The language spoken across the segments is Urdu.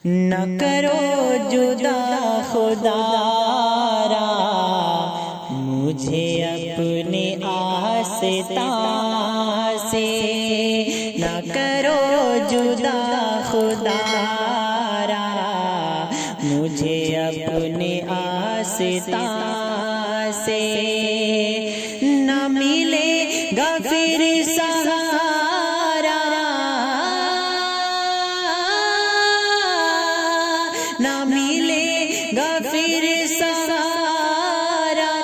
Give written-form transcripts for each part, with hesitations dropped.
نہ کرو جدا خدا را مجھے اپنے آستان سے، نہ کرو جدا خدا را مجھے اپنے آستان سے، نہ ملے گا پھر سہارا، نہ ملے گا پھر سہارا،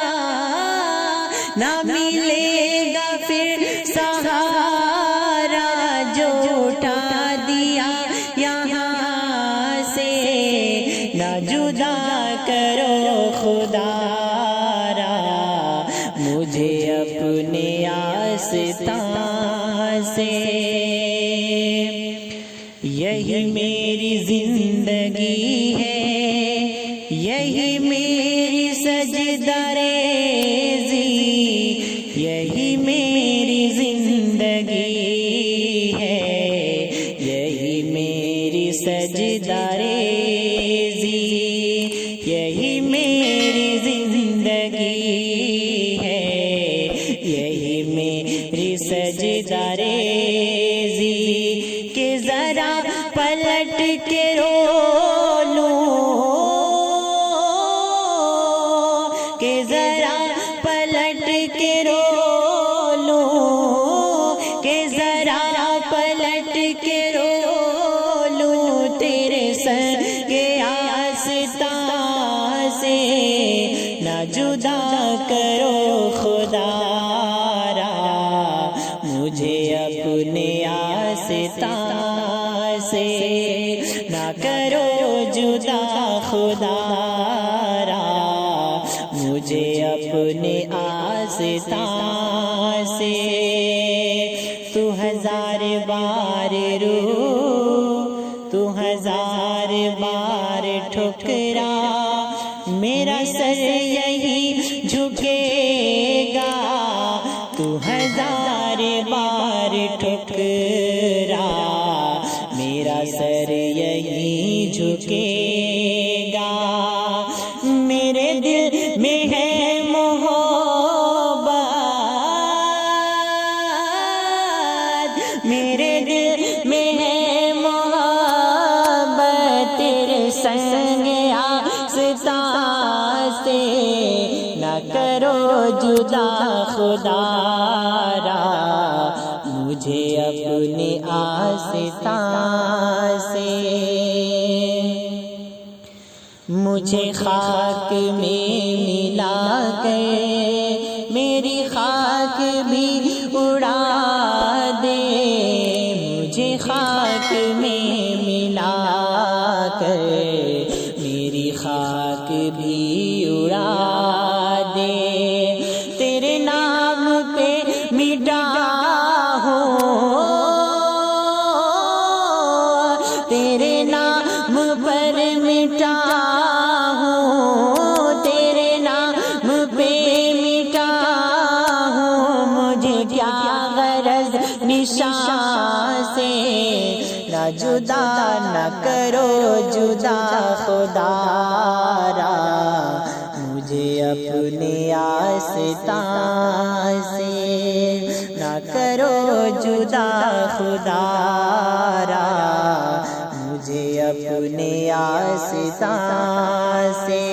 نہ ملے گا پھر سہارا جو اٹھا دیا یہاں سے، نہ جدا کرو خدا را مجھے اپنے آستان سے، یہی میری زندگی ہے، یہی میری سجدہ ریزی، یہی میری زندگی ہے، یہی میری سجدہ ریزی، یہی میری زندگی ہے، یہی میری سجدہ ریزی، کہ ذرا پلٹ کے رو لوں، کہ ذرا پلٹ کے رو لوں، کہ ذرا پلٹ کے رو لوں تیرے سنگ آستان سے، نہ جدا کرو خدا را مجھے اپنے آستان سے، نہ کرو جدا خدا را مجھے اپنے آستان سے، تو ہزار بار رو، تو ہزار بار ٹھکرا، میرا سر یہی جھکے گا، تو ہزار بار ٹھکرا، میرا سر یہی جھکے گا، میرے دل میں ہے محبت، میرے دل میں ہے محبت تیرے سنگ آستان سے، نہ کرو جدا خدا را مجھے اپنے آستان سے، مجھے خاک میں ملا کر میری خاک بھی اڑا دے، مجھے خاک میں ملا کر میری خاک بھی اڑا دے، تیرے نام پہ مٹا ہوں، تیرے نام پر مٹا ہوں، تیرے نام پہ مٹا ہوں، مجھے کیا غرض نشان سے، نہ جدا نہ کرو جدا خدا را مجھے اپنے آستان سے، نہ کرو جدا خدا را مجھے اپنے آستان سے،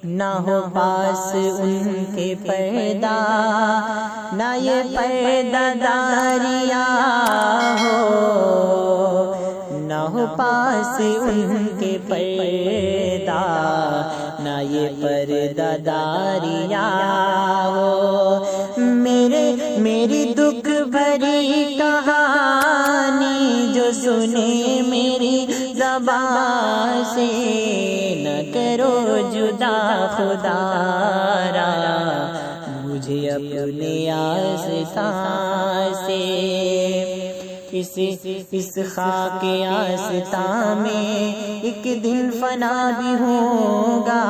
نہ ہو پاس ان کے پردہ، نہ یہ پردہ داریاں ہو، نہ ہو پاس ان کے پردہ، نہ یہ پردہ داریاں ہو، میری دکھ بھری کہانی جو سنے میری زبان سے، نہ کرو جدا خدا را مجھے اپنے آستان سے، اس خاک آستان میں ایک دن فنا بھی ہوگا،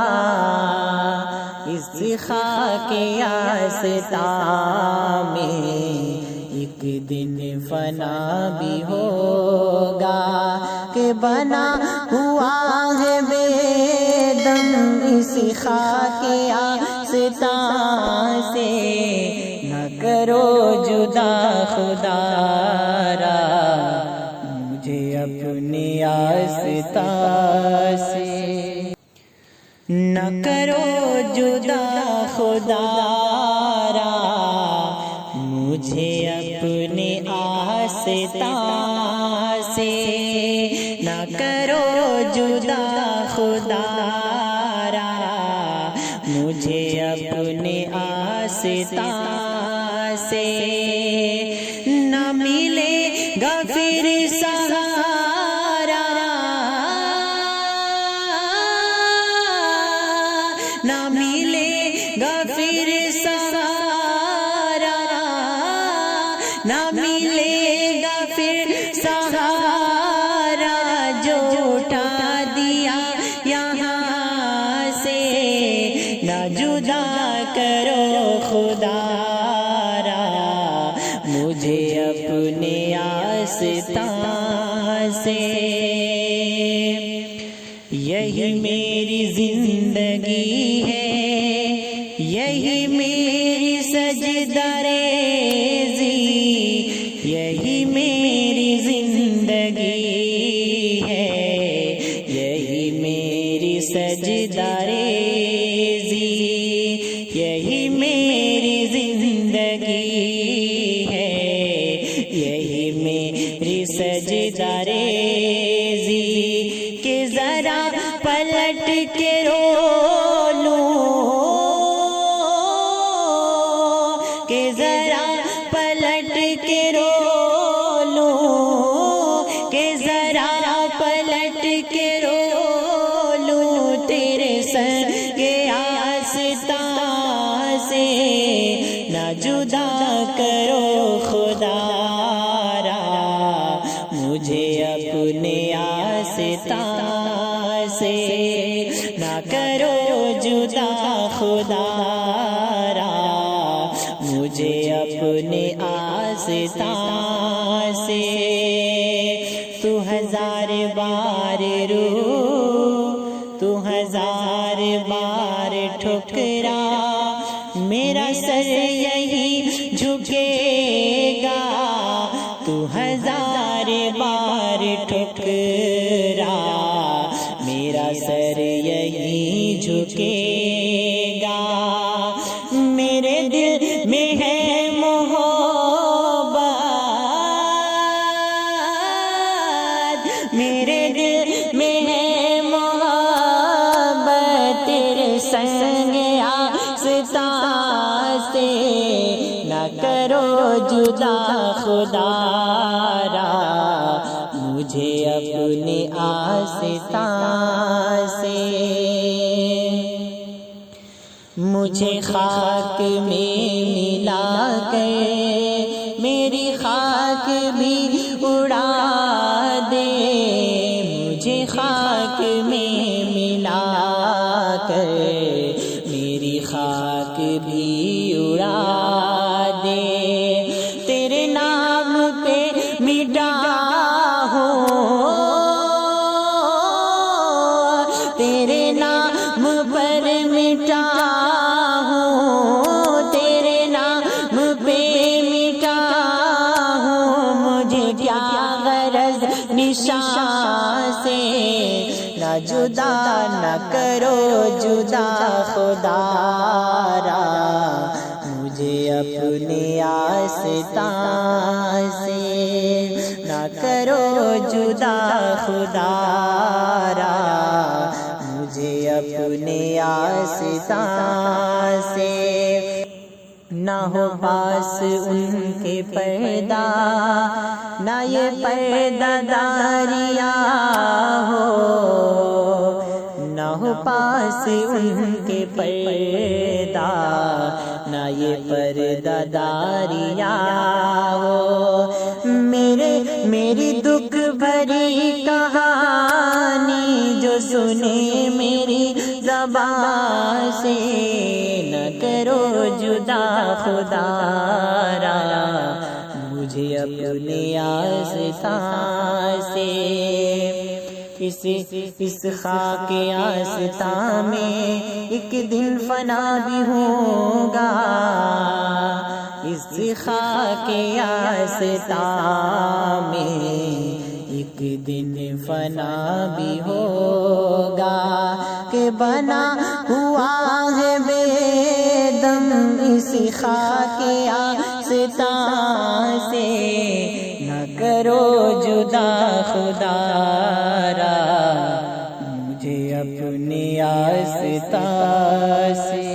اس خاک آستان میں ایک دن فنا بھی ہوگا، کہ بنا ہوا ہے بے دم اس خاک آستان سے، نہ کرو جدا خدا را مجھے اپنی آستان سے، نہ کرو جدا خدا را مجھے اپنے آستان سے، نہ کرو جدا خدا را مجھے اپنے آستان سے، نہ ملے گا پھر سہارا، نہ ملے گا پھر سہارا، نہ ملے گا پھر سہارا جو اٹھا دیا یہاں سے، نہ جدا کرو خدا را مجھے اپنے آستان سے، یہی میری زندگی ہے، یہی میری سجدہ ریزی، یہی میری زندگی ہے، یہی میری سجدہ ریزی، یہی میری زندگی ہے، یہی میری سجدہ ریزی، کہ ذرا پلٹ کے رو لوں، کہ ذرا پلٹ کے رو لوں، کہ ذرا پلٹ کے رو لوں تیرے سنگ آستان سے، نہ جدا کرو خدا را مجھے اپنے آستان سے، نہ کرو جدا خدا را مجھے اپنے آستان سے، تو ہزار بار رو، تو ہزار بار ٹھکرا، میرا سر یہی جھکے گا، تو ہزار بار ٹھکرا، میرا سر یہی جھکے گا، میرے دل میں ہے محبت، میرے دل میں ہے محبت تیرے سنگ آستان سے، نہ کرو جدا خدا را مجھے اپنے آستان سے، مجھے خاک میں ملا کر میری خاک بھی اڑا دے، مجھے خاک میں ملا کر میری خاک بھی اڑا دے، تیرے نام پہ مٹا ہوں، تیرے نام پر مٹا ہوں، تیرے نام پہ مٹا ہوں، مجھے کیا غرض نشان سے، نہ جدا نہ کرو جدا خدا را مجھے اپنے آستان سے، نہ کرو جدا خدا را مجھے اپنے آستان سے، نہ ہو پاس ان کے پردہ، نہ یہ پردہ داریاں ہو، نہ ہو پاس ان کے پردہ، نہ یہ پردہ داریاں ہو، میری دکھ بھری کہانی جو سنے میری زبان سے، نہ کرو جدا خدا را مجھے اپنے آستان سے، اس خاک آستاں میں ایک دن فنا بھی ہوگا، اس خاک آستاں میں ایک دن فنا بھی ہوگا، کہ بنا ہوا ہے بے دم اس خاک آستاں سے، نہ کرو جدا خدا را مجھے اپنی آستاں سے۔